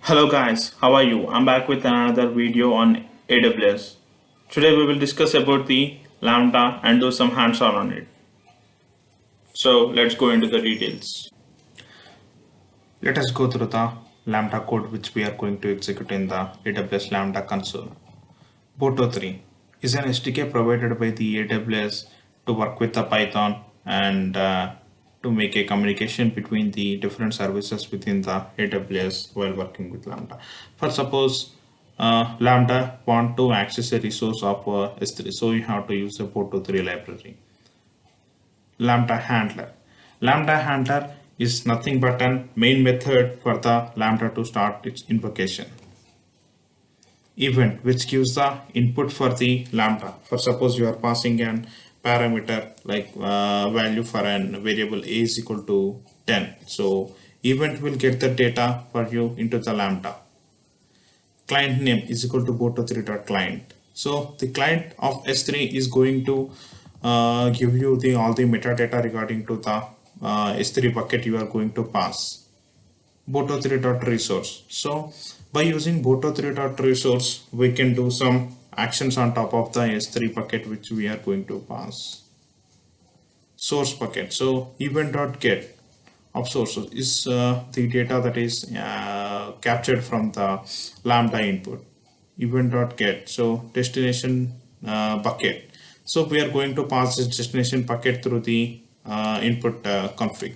Hello guys, how are you? I'm back with another video on AWS. Today we will discuss about the Lambda and do some hands-on on it. So let's go into the details. Let us go through the Lambda code which we are going to execute in the AWS Lambda console. Boto3 is an SDK provided by the AWS to work with the Python and to make a communication between the different services within the AWS while working with Lambda. For suppose Lambda want to access a resource of S3, so you have to use a Boto3 library. Lambda handler. Lambda handler is nothing but a main method for the Lambda to start its invocation. Event which gives the input for the Lambda. For suppose you are passing an parameter like value for an variable a is equal to 10. So event will get the data for you into the Lambda. Client name is equal to boto3.client. So the client of S3 is going to give you all the metadata regarding to the S3 bucket you are going to pass. Boto3.resource. So by using Boto3.resource, we can do some actions on top of the S3 bucket which we are going to pass. Source bucket. So event.get of sources is the data that is captured from the Lambda input. Event.get. So destination bucket. So we are going to pass this destination bucket through the input config.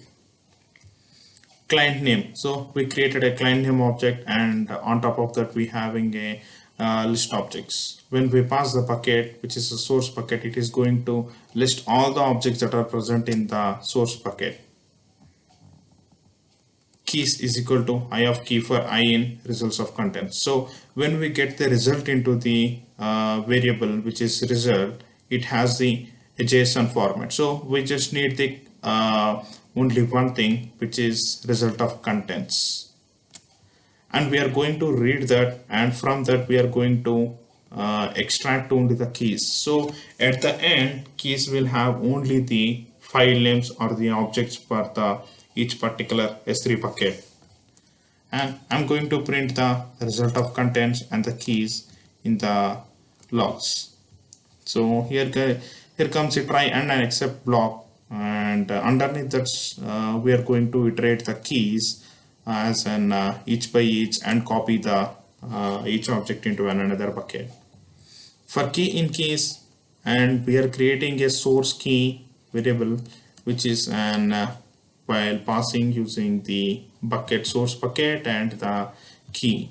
Client name. So we created a client name object, and on top of that we having a list objects. When we pass the bucket, which is a source bucket, it is going to list all the objects that are present in the source bucket. Keys is equal to I of key for I in results of content. So when we get the result into the variable which is result, it has the JSON format. So we just need the only one thing, which is result of contents, and we are going to read that, and from that we are going to extract only the keys. So at the end, keys will have only the file names or the objects for the each particular S3 bucket, and I'm going to print the result of contents and the keys in the logs. So here comes a try and an except block, and underneath that we are going to iterate the keys as an each by each and copy the each object into another bucket. For key in keys, and we are creating a source key variable which is an while passing using the bucket source bucket and the key.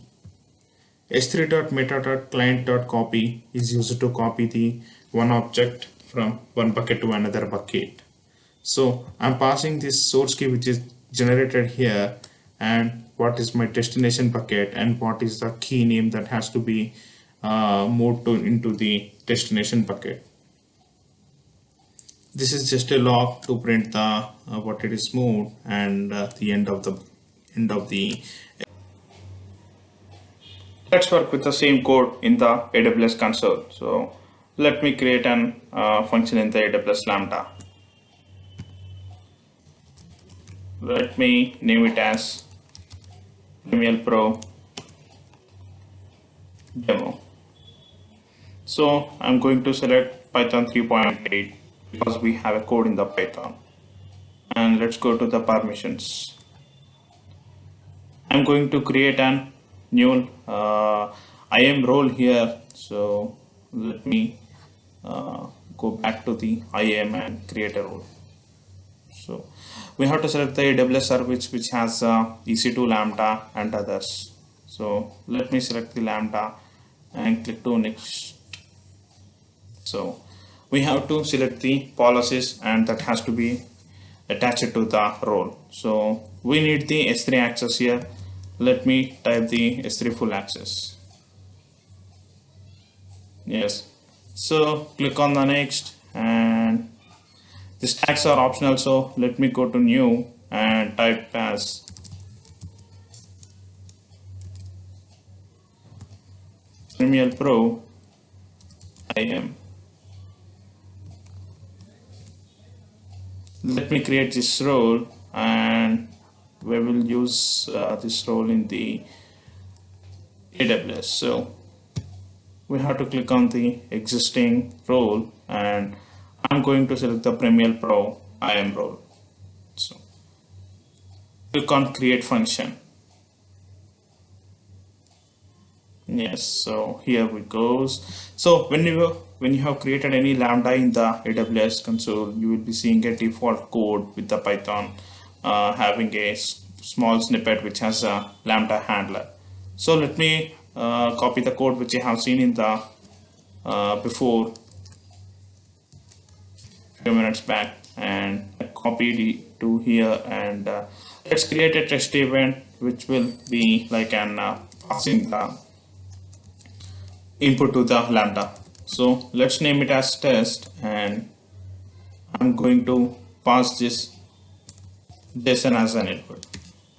s3.meta.client.copy is used to copy the one object from one bucket to another bucket. So I'm passing this source key which is generated here, and what is my destination bucket, and what is the key name that has to be moved into the destination bucket. This is just a log to print the what it is moved, and the end of the. Let's work with the same code in the AWS console. So let me create an function in the AWS Lambda. Let me name it as Pro demo. So I'm going to select Python 3.8 because we have a code in the Python, and let's go to the permissions. I'm going to create an new IAM role here. So let me go back to the IAM and create a role. So we have to select the AWS service which has EC2 Lambda and others. So let me select the Lambda and click to next. So we have to select the policies, and that has to be attached to the role. So we need the S3 access here. Let me type the S3 full access. Yes. So click on the next, and these tags are optional, so let me go to new and type as Pro IAM. Let me create this role, and we will use this role in the AWS. So we have to click on the existing role, and I'm going to select the Premier Pro IAM role. So click on create function. Yes, so here we goes. So when you have created any Lambda in the AWS console, you will be seeing a default code with the Python having a small snippet which has a Lambda handler. So let me copy the code which I have seen in the before few minutes back, and I copied it to here, and let's create a test event which will be like an passing the input to the Lambda. So let's name it as test, and I'm going to pass this JSON as an input.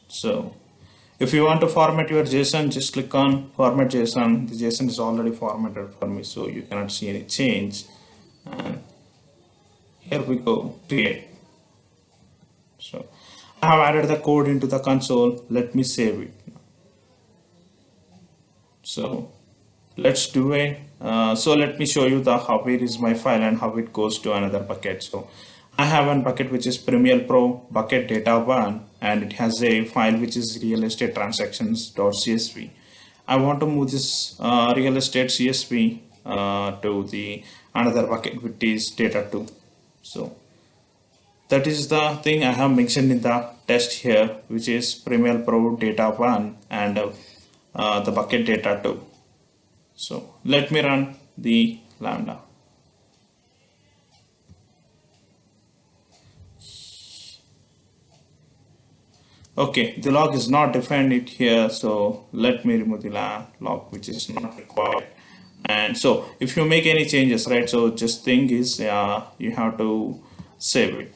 So if you want to format your JSON, just click on format JSON. The JSON is already formatted for me, so you cannot see any change. And here we go, create. So I have added the code into the console. Let me save it. So let's do so let me show you the where is my file and how it goes to another bucket. So I have one bucket which is Premier Pro bucket data 1, and it has a file which is real estate transactions.csv. I want to move this real estate CSV to the another bucket which is data 2. So that is the thing I have mentioned in the test here, which is Premier Pro data 1 and the bucket data 2. So let me run the Lambda. Okay, the log is not defined it here, so let me remove the log which is not required. And so if you make any changes, right, so just thing is you have to save it,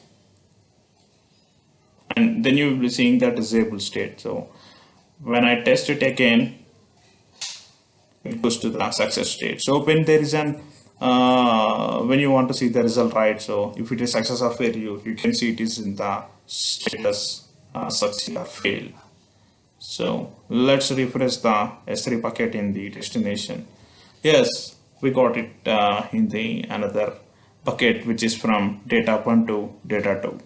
and then you will be seeing the disabled state. So when I test it again, it goes to the success state. So when there is an when you want to see the result, right, so if it is success or failure, you can see it is in the status succeed or fail. So let's refresh the S3 bucket in the destination. Yes, we got it in the another bucket which is from data 1 to data 2.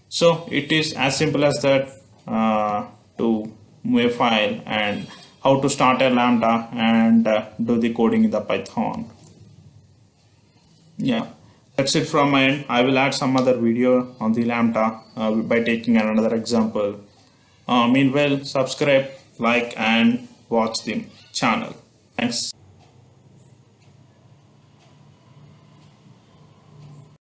So it is as simple as that to move a file, and how to start a Lambda and do the coding in the Python. Yeah, that's it from my end. I will add some other video on the Lambda by taking another example. Meanwhile, subscribe, like, and watch the channel. Thanks.